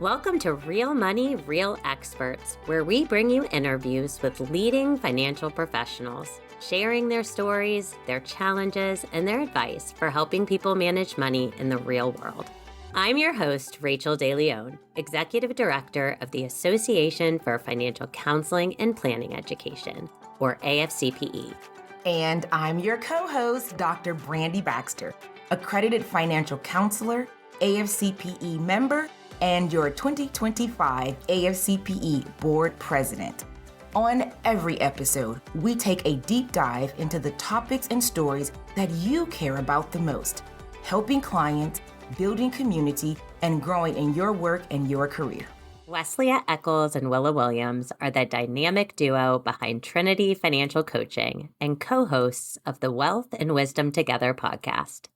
Welcome to Real Money, Real Experts, where we bring you interviews with leading financial professionals, sharing their stories, their challenges, and their advice for helping people manage money in the real world. I'm your host, Rachael DeLeon, Executive Director of the Association for Financial Counseling and Planning Education, or AFCPE. And I'm your co-host, Dr. Brandy Baxter, accredited financial counselor, AFCPE member, and your 2025 AFCPE board president. On every episode, we take a deep dive into the topics and stories that you care about the most, helping clients, building community, and growing in your work and your career. Weslia Echols and Willa Williams are the dynamic duo behind Trinity Financial Coaching and co-hosts of the Wealth and Wisdom Together podcast.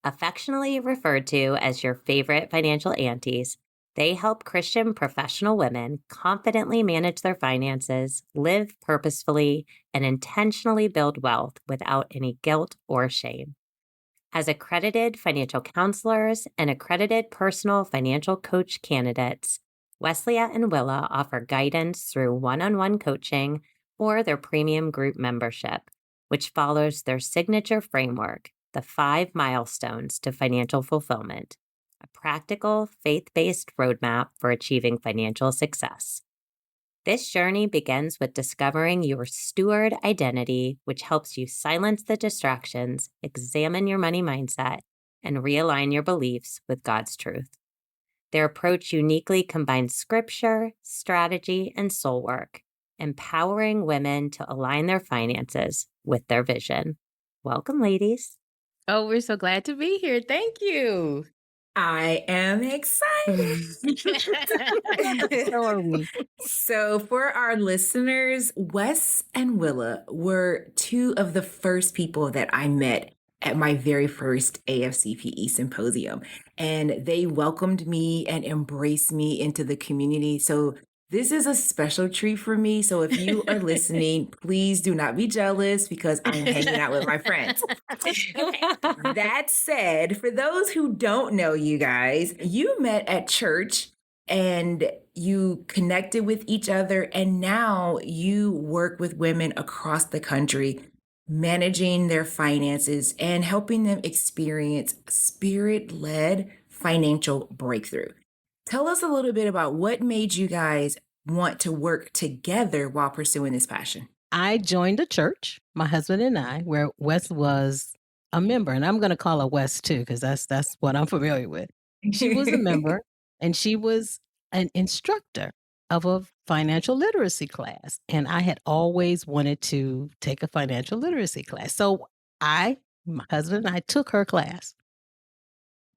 Affectionately referred to as your favorite financial aunties, they help Christian professional women confidently manage their finances, live purposefully, and intentionally build wealth without any guilt or shame. As accredited financial counselors and accredited personal financial coach candidates, Weslia and Willa offer guidance through one-on-one coaching or their premium group membership, which follows their signature framework, the 5 Milestones to Financial Fulfillment, a practical, faith-based roadmap for achieving financial success. This journey begins with discovering your steward identity, which helps you silence the distractions, examine your money mindset, and realign your beliefs with God's truth. Their approach uniquely combines scripture, strategy, and soul work, empowering women to align their finances with their vision. Welcome, ladies. Oh, we're so glad to be here. Thank you. I am excited. So are we. So for our listeners, Wes and Willa were two of the first people that I met at my very first AFCPE symposium. And they welcomed me and embraced me into the community. So this is a special treat for me. So if you are listening, please do not be jealous because I'm hanging out with my friends. That said, for those who don't know you guys, you met at church and you connected with each other, and now you work with women across the country, managing their finances and helping them experience spirit-led financial breakthrough. Tell us a little bit about what made you guys want to work together while pursuing this passion. I joined a church, my husband and I, where Wes was a member, and I'm going to call her Wes too, because that's what I'm familiar with. She was a member, and she was an instructor of a financial literacy class, and I had always wanted to take a financial literacy class. So my husband and I took her class.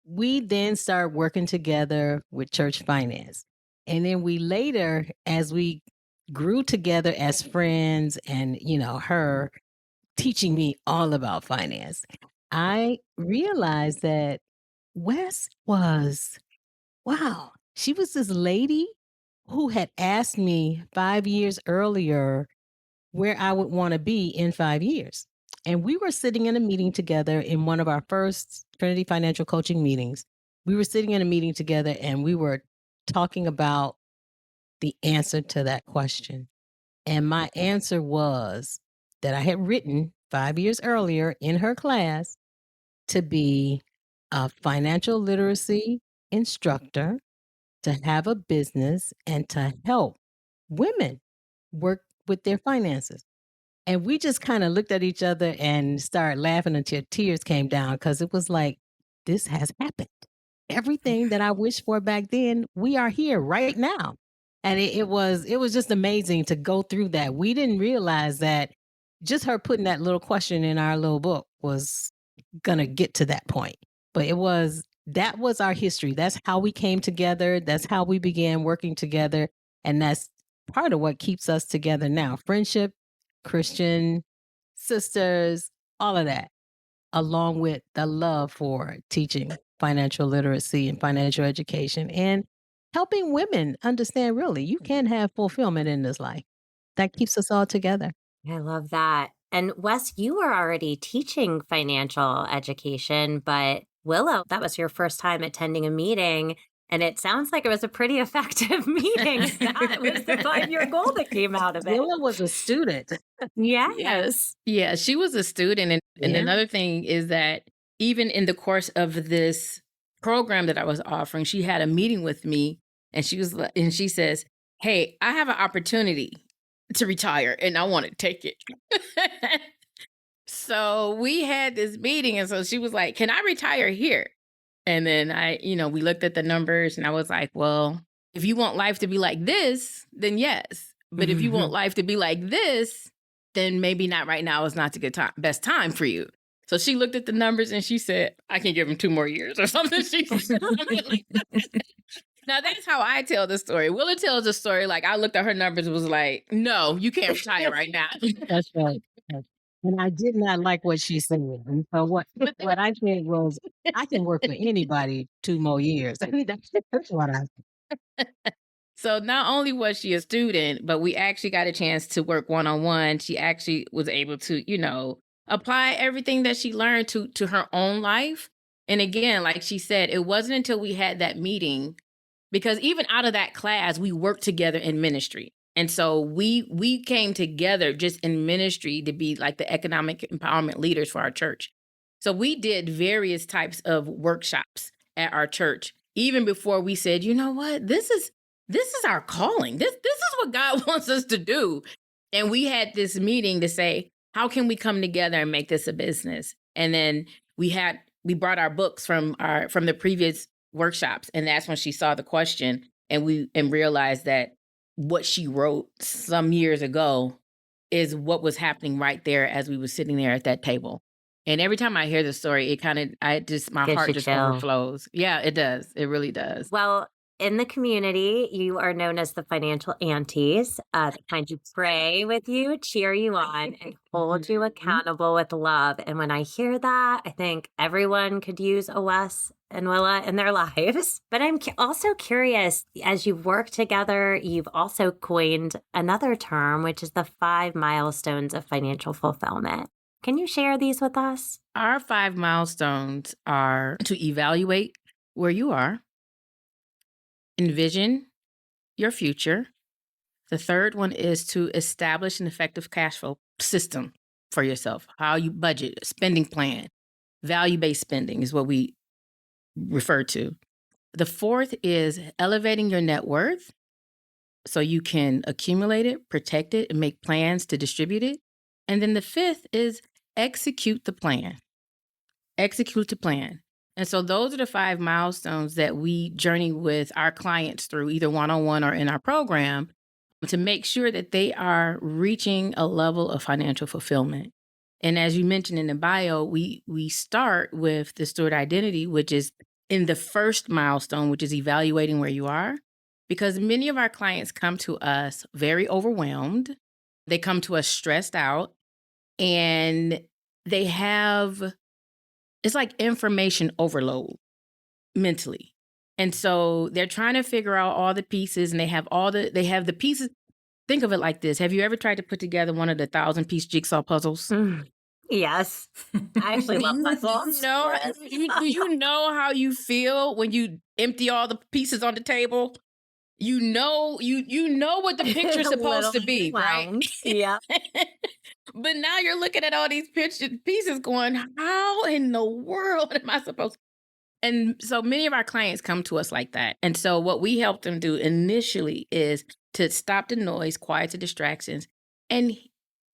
We then started working together with church finance. And then we later, as we grew together as friends and, her teaching me all about finance, I realized that Wes was, wow, she was this lady who had asked me 5 years earlier where I would want to be in 5 years. And we were sitting in a meeting together in one of our first Trinity Financial Coaching meetings. We were sitting in a meeting together and we were talking about the answer to that question. And my answer was that I had written 5 years earlier in her class to be a financial literacy instructor, to have a business, and to help women work with their finances. And we just kind of looked at each other and started laughing until tears came down because it was like, this has happened. Everything that I wished for back then, we are here right now. And it was just amazing to go through that. We didn't realize that just her putting that little question in our little book was going to get to that point. But that was our history. That's how we came together. That's how we began working together. And that's part of what keeps us together now. Friendship, Christian sisters, all of that, along with the love for teaching financial literacy and financial education and helping women understand really you can have fulfillment in this life. That keeps us all together. I love that. And Wes, you were already teaching financial education, but Willow, that was your first time attending a meeting. And it sounds like it was a pretty effective meeting. That was the 5-year goal that came out of it. Willa was a student. Yes. Yeah, she was a student. And Yeah. another thing is that even in the course of this program that I was offering, she had a meeting with me and she says, "Hey, I have an opportunity to retire and I want to take it." So we had this meeting and so she was like, "Can I retire here?" And then we looked at the numbers and I was like, well, if you want life to be like this, then yes. But if you want life to be like this, then maybe not right now is not the best time for you. So she looked at the numbers and she said, "I can give him 2 more years," or something. She said, Now that's how I tell the story. Willa tells the story like I looked at her numbers and was like, "No, you can't retire right now." That's right. And I did not like what she said. And so what I said was, I can work for anybody 2 more years. That's what I said. So not only was she a student, but we actually got a chance to work one-on-one. She actually was able to, apply everything that she learned to her own life. And again, like she said, it wasn't until we had that meeting, because even out of that class, we worked together in ministry. And so we came together just in ministry to be like the economic empowerment leaders for our church. So we did various types of workshops at our church, even before we said, you know what, this is our calling. This is what God wants us to do. And we had this meeting to say, how can we come together and make this a business? And then we brought our books from the previous workshops. And that's when she saw the question and realized that what she wrote some years ago is what was happening right there as we were sitting there at that table. And every time I hear the story, my heart just overflows. Yeah, it does. It really does. Well, in the community, you are known as the financial aunties, the kind who pray with you, cheer you on, and hold you accountable with love. And when I hear that, I think everyone could use a Wes and Willa in their lives. But I'm also curious, as you've worked together, you've also coined another term, which is the 5 milestones of financial fulfillment. Can you share these with us? Our 5 milestones are to evaluate where you are, envision your future. The third one is to establish an effective cash flow system for yourself, how you budget, spending plan. Value-based spending is what we refer to. The fourth is elevating your net worth so you can accumulate it, protect it, and make plans to distribute it. And then the fifth is execute the plan. Execute the plan. And so those are the 5 milestones that we journey with our clients through, either one-on-one or in our program, to make sure that they are reaching a level of financial fulfillment. And as you mentioned in the bio, we start with the steward identity, which is in the first milestone, which is evaluating where you are, because many of our clients come to us very overwhelmed. They come to us stressed out, and it's like information overload mentally. And so they're trying to figure out all the pieces, and they have the pieces. Think of it like this. Have you ever tried to put together one of the 1,000-piece jigsaw puzzles? Yes. I actually love puzzles. Do you know how you feel when you empty all the pieces on the table? You know what the picture's supposed to be, right? Yeah. But now you're looking at all these pieces going, how in the world am I supposed to? And so many of our clients come to us like that. And so what we help them do initially is to stop the noise, quiet the distractions, and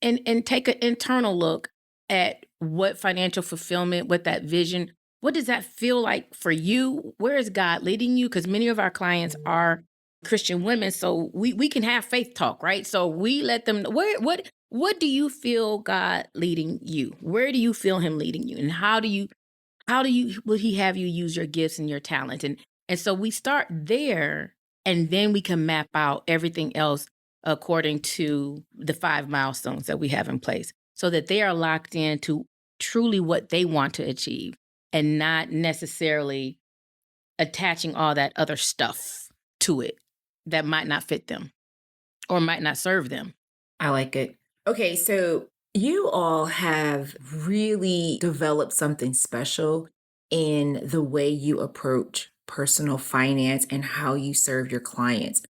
take an internal look at what financial fulfillment, what that vision, what does that feel like for you? Where is God leading you? Because many of our clients are Christian women, so we can have faith talk, right? So we let them know, what do you feel God leading you? Where do you feel him leading you? And how will he have you use your gifts and your talent? And so we start there, and then we can map out everything else according to the 5 milestones that we have in place, so that they are locked into truly what they want to achieve and not necessarily attaching all that other stuff to it that might not fit them or might not serve them. I like it. Okay, so you all have really developed something special in the way you approach personal finance and how you serve your clients.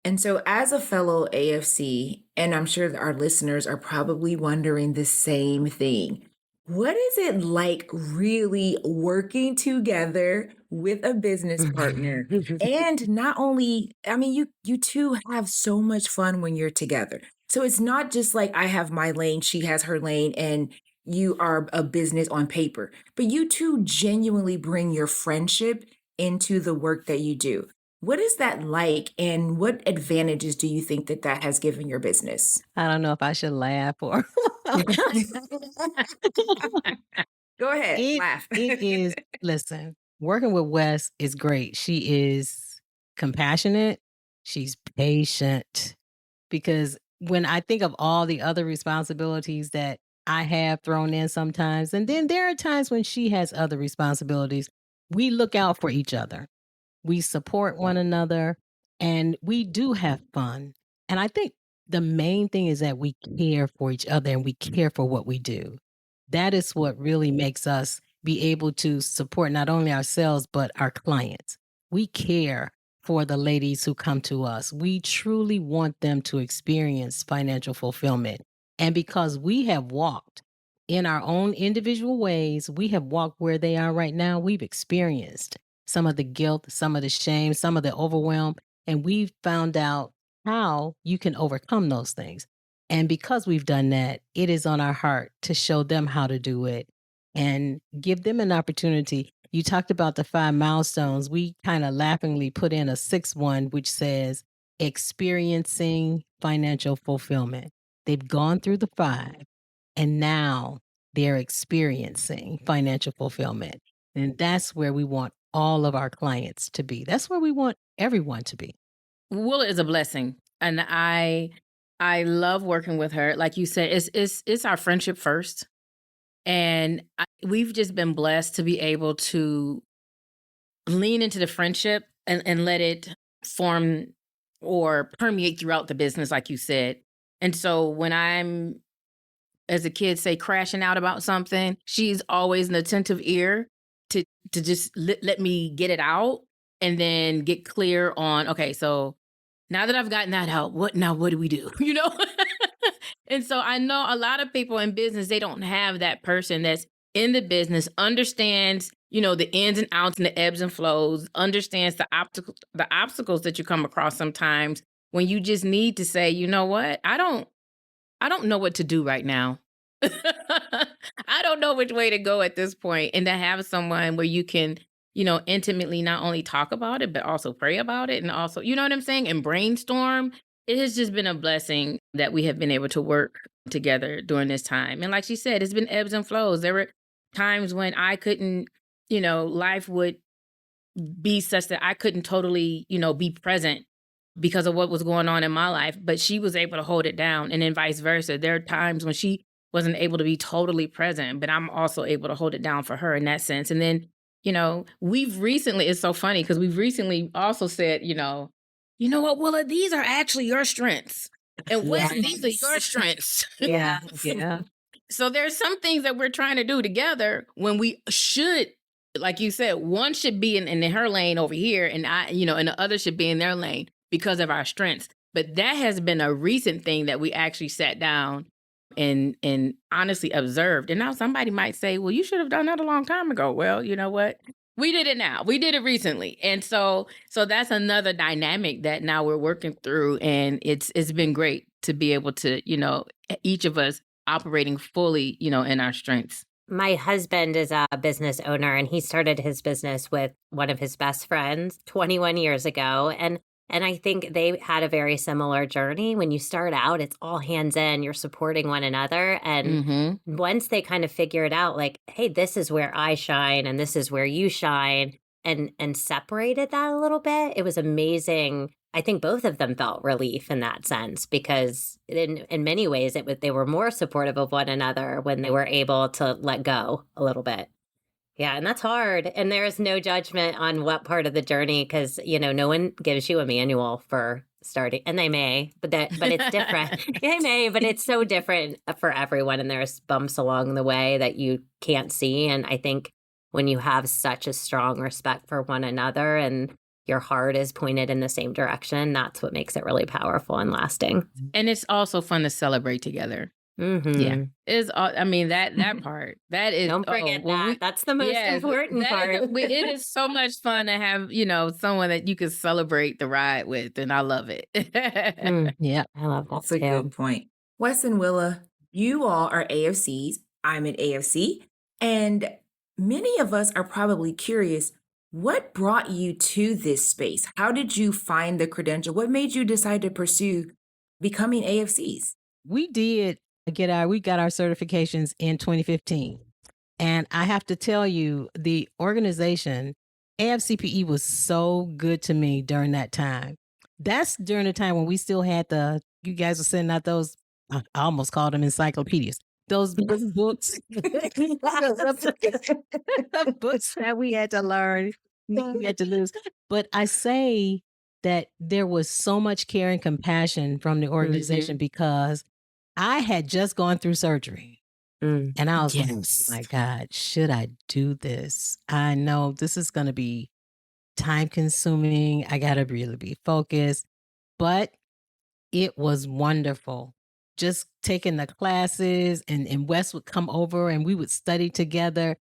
And so, as a fellow AFC, and I'm sure that our listeners are probably wondering the same thing. What is it like really working together with a business partner? And not only, I mean, you two have so much fun when you're together. So it's not just like I have my lane, she has her lane, and you are a business on paper, but you two genuinely bring your friendship into the work that you do. What is that like, and what advantages do you think that that has given your business? I don't know if I should laugh or Go ahead, it laugh. it is listen, working with Wes is great. She is compassionate, she's patient because when I think of all the other responsibilities that I have thrown in sometimes, and then there are times when she has other responsibilities, we look out for each other. We support one another and we do have fun. And I think the main thing is that we care for each other and we care for what we do. That is what really makes us be able to support not only ourselves, but our clients. We care for the ladies who come to us. We truly want them to experience financial fulfillment. And because we have walked in our own individual ways, we have walked where they are right now, we've experienced some of the guilt, some of the shame, some of the overwhelm. And we've found out how you can overcome those things. And because we've done that, it is on our heart to show them how to do it and give them an opportunity. You talked about the 5 milestones. We kind of laughingly put in a sixth one, which says experiencing financial fulfillment. They've gone through the 5 and now they're experiencing financial fulfillment. And that's where we want all of our clients to be. That's where we want everyone to be. Willa is a blessing, and I love working with her. Like you said, it's our friendship first, and we've just been blessed to be able to lean into the friendship and let it form or permeate throughout the business, like you said. And so when I'm, as the kids say, crashing out about something, she's always an attentive ear to just let me get it out and then get clear on, okay, so now that I've gotten that out, what do we do? You know? And so I know a lot of people in business, they don't have that person that's in the business, understands, the ins and outs and the ebbs and flows, understands the obstacles that you come across sometimes when you just need to say, you know what? I don't know what to do right now. I don't know which way to go at this point. And to have someone where you can, intimately not only talk about it, but also pray about it. And also, you know what I'm saying? And brainstorm. It has just been a blessing that we have been able to work together during this time. And like she said, it's been ebbs and flows. There were times when I couldn't, life would be such that I couldn't totally, be present because of what was going on in my life, but she was able to hold it down, and then vice versa. There are times when she wasn't able to be totally present, but I'm also able to hold it down for her in that sense. And then, we've recently, it's so funny because we've recently also said, you know what, Willa, these are actually your strengths. And Wes, these are your strengths. Yeah. Yeah. So there's some things that we're trying to do together when we should, like you said, one should be in her lane over here, and and the other should be in their lane because of our strengths. But that has been a recent thing that we actually sat down and honestly observed. And now somebody might say, well, you should have done that a long time ago. Well, you know what? We did it now. We did it recently. And so that's another dynamic that now we're working through. And it's been great to be able to, each of us operating fully, in our strengths. My husband is a business owner, and he started his business with one of his best friends 21 years ago. And I think they had a very similar journey. When you start out, it's all hands in, you're supporting one another. And once they kind of figure it out, like, hey, this is where I shine and this is where you shine, and separated that a little bit, it was amazing. I think both of them felt relief in that sense, because in many ways they were more supportive of one another when they were able to let go a little bit. Yeah, and that's hard. And there is no judgment on what part of the journey, because, no one gives you a manual for starting, and they may, but it's different. They may, but it's so different for everyone. And there's bumps along the way that you can't see. And I think when you have such a strong respect for one another and your heart is pointed in the same direction, that's what makes it really powerful and lasting. And it's also fun to celebrate together. Mm-hmm. Yeah. I mean, that part, that is. Don't forget that. That's the most important part. It is so much fun to have, someone that you can celebrate the ride with. And I love it. Yeah. I love that That's a too. good point. Wes and Willa, you all are AFCs. I'm an AFC. And many of us are probably curious, what brought you to this space? How did you find the credential? What made you decide to pursue becoming AFCs? We got our certifications in 2015. And I have to tell you, the organization, AFCPE, was so good to me during that time. That's during the time when we still had you guys were sending out those, I almost called them encyclopedias, those books, books that we had to learn, we had to lose. But I say that there was so much care and compassion from the organization because I had just gone through surgery. And I was like, oh my God, should I do this? I know this is going to be time consuming. I got to really be focused. But it was wonderful. Just taking the classes, and Wes would come over and we would study together.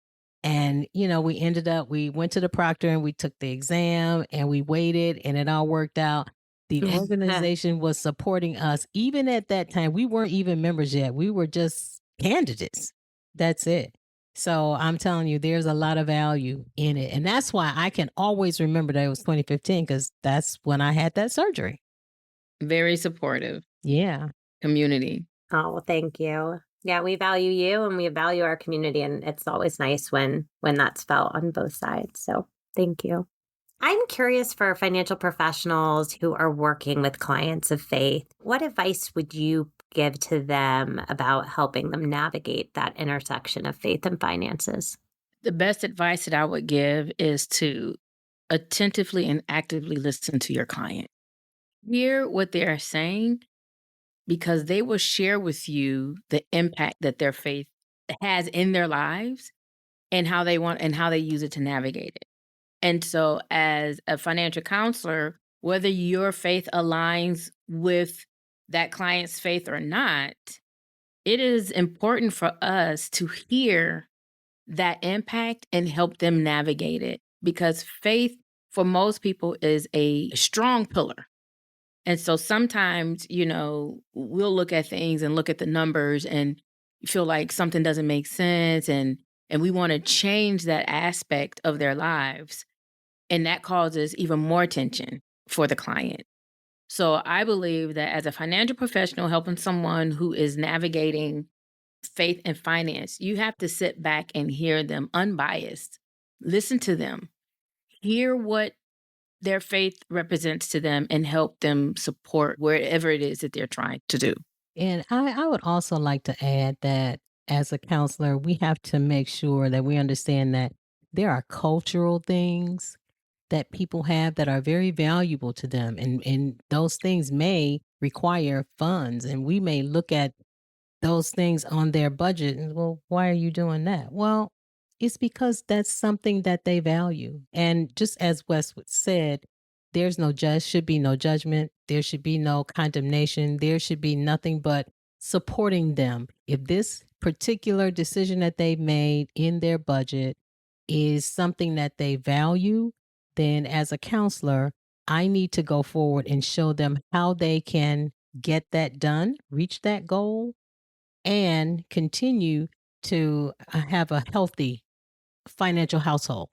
And, we went to the proctor and we took the exam and we waited and it all worked out. The organization was supporting us. Even at that time, we weren't even members yet. We were just candidates. That's it. So I'm telling you, there's a lot of value in it. And that's why I can always remember that it was 2015 because that's when I had that surgery. Very supportive. Yeah. Community. Oh, well, thank you. Yeah, we value you and we value our community. And it's always nice when that's felt on both sides. So thank you. I'm curious for financial professionals who are working with clients of faith. What advice would you give to them about helping them navigate that intersection of faith and finances? The best advice that I would give is to attentively and actively listen to your client. Hear what they are saying because they will share with you the impact that their faith has in their lives and how they use it to navigate it. And so as a financial counselor, whether your faith aligns with that client's faith or not, it is important for us to hear that impact and help them navigate it because faith for most people is a strong pillar. And so sometimes, we'll look at things and look at the numbers and feel like something doesn't make sense and we want to change that aspect of their lives. And that causes even more tension for the client. So I believe that as a financial professional helping someone who is navigating faith and finance, you have to sit back and hear them unbiased. Listen to them. Hear what their faith represents to them and help them support wherever it is that they're trying to do. And I would also like to add that as a counselor, we have to make sure that we understand that there are cultural things that people have that are very valuable to them. And those things may require funds. And we may look at those things on their budget and, well, why are you doing that? Well, it's because that's something that they value. And just as Westwood said, should be no judgment. There should be no condemnation. There should be nothing but supporting them. If this particular decision that they've made in their budget is something that they value, then as a counselor, I need to go forward and show them how they can get that done, reach that goal, and continue to have a healthy financial household.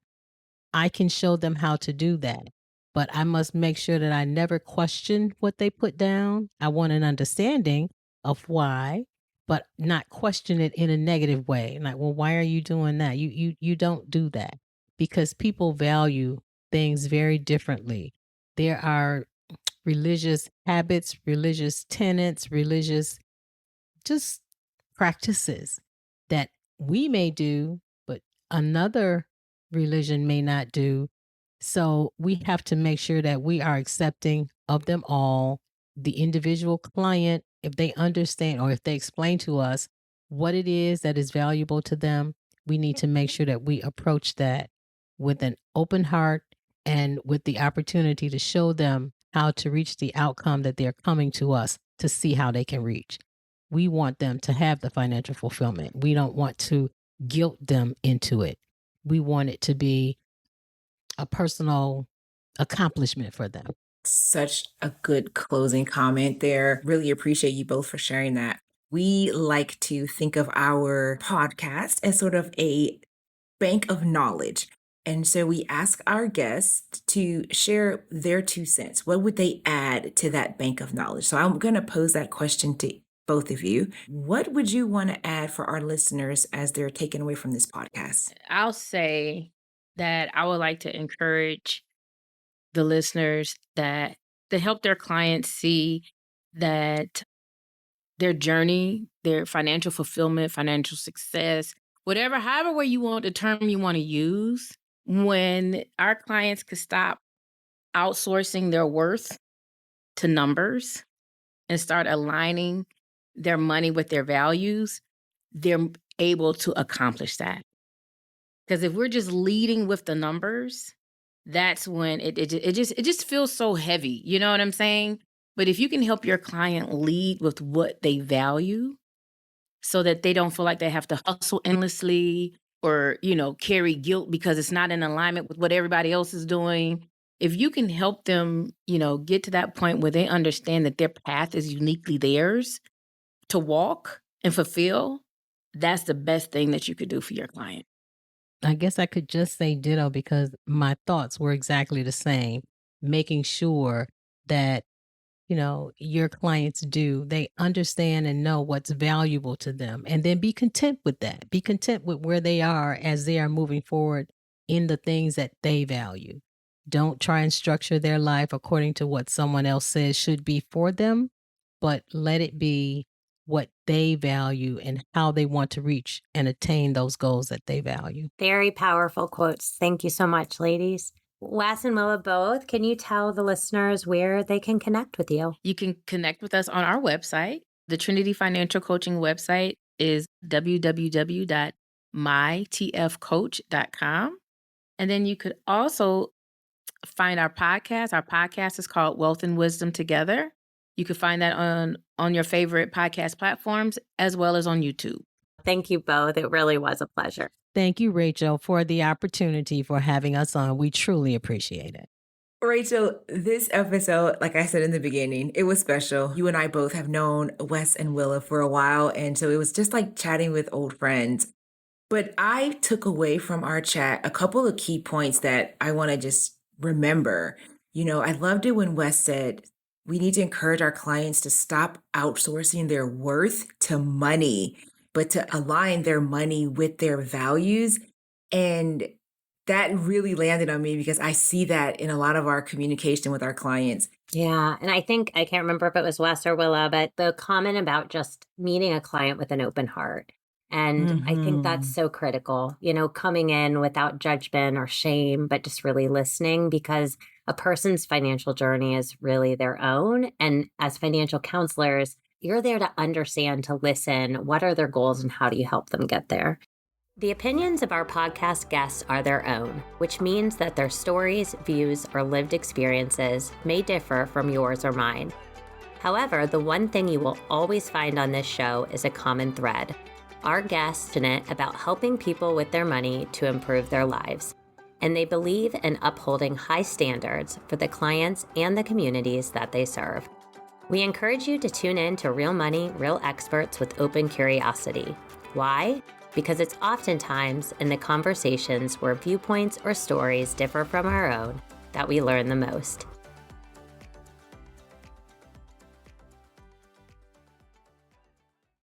I can show them how to do that, but I must make sure that I never question what they put down. I want an understanding of why, but not question it in a negative way. Like, well, why are you doing that? You don't do that because people value things very differently. There are religious habits, religious tenets, religious just practices that we may do, but another religion may not do. So we have to make sure that we are accepting of them all. The individual client, if they understand or if they explain to us what it is that is valuable to them, we need to make sure that we approach that with an open heart and with the opportunity to show them how to reach the outcome that they're coming to us to see how they can reach. We want them to have the financial fulfillment. We don't want to guilt them into it. We want it to be a personal accomplishment for them. Such a good closing comment there. Really appreciate you both for sharing that. We like to think of our podcast as sort of a bank of knowledge. And so we ask our guests to share their 2 cents. What would they add to that bank of knowledge? So I'm going to pose that question to both of you. What would you want to add for our listeners as they're taken away from this podcast? I'll say that I would like to encourage the listeners that to help their clients see that their journey, their financial fulfillment, financial success, whatever, however way you want the term you want to use, when our clients could stop outsourcing their worth to numbers and start aligning their money with their values, they're able to accomplish that. Because if we're just leading with the numbers, that's when it just feels so heavy. You know what I'm saying? But if you can help your client lead with what they value so that they don't feel like they have to hustle endlessly or, carry guilt because it's not in alignment with what everybody else is doing. If you can help them, get to that point where they understand that their path is uniquely theirs to walk and fulfill, that's the best thing that you could do for your client. I guess I could just say ditto because my thoughts were exactly the same, making sure that, your clients they understand and know what's valuable to them, and then be content with that. Be content with where they are as they are moving forward in the things that they value. Don't try and structure their life according to what someone else says should be for them, but let it be what they value and how they want to reach and attain those goals that they value. Very powerful quotes. Thank you so much, ladies. Wes and Willa both, can you tell the listeners where they can connect with you? You can connect with us on our website. The Trinity Financial Coaching website is www.mytfcoach.com. And then you could also find our podcast. Our podcast is called Wealth and Wisdom Together. You can find that on your favorite podcast platforms as well as on YouTube. Thank you both. It really was a pleasure. Thank you, Rachel, for the opportunity for having us on. We truly appreciate it. Rachel, this episode, like I said in the beginning, it was special. You and I both have known Wes and Willa for a while, and so it was just like chatting with old friends. But I took away from our chat a couple of key points that I want to just remember. I loved it when Wes said, we need to encourage our clients to stop outsourcing their worth to money, but to align their money with their values. And that really landed on me because I see that in a lot of our communication with our clients. Yeah. And I think, I can't remember if it was Wes or Willa, but the comment about just meeting a client with an open heart. And I think that's so critical, coming in without judgment or shame, but just really listening, because a person's financial journey is really their own. And as financial counselors, you're there to understand, to listen. What are their goals and how do you help them get there? The opinions of our podcast guests are their own, which means that their stories, views, or lived experiences may differ from yours or mine. However, the one thing you will always find on this show is a common thread. Our guests are passionate about helping people with their money to improve their lives, and they believe in upholding high standards for the clients and the communities that they serve. We encourage you to tune in to Real Money, Real Experts with open curiosity. Why? Because it's oftentimes in the conversations where viewpoints or stories differ from our own that we learn the most.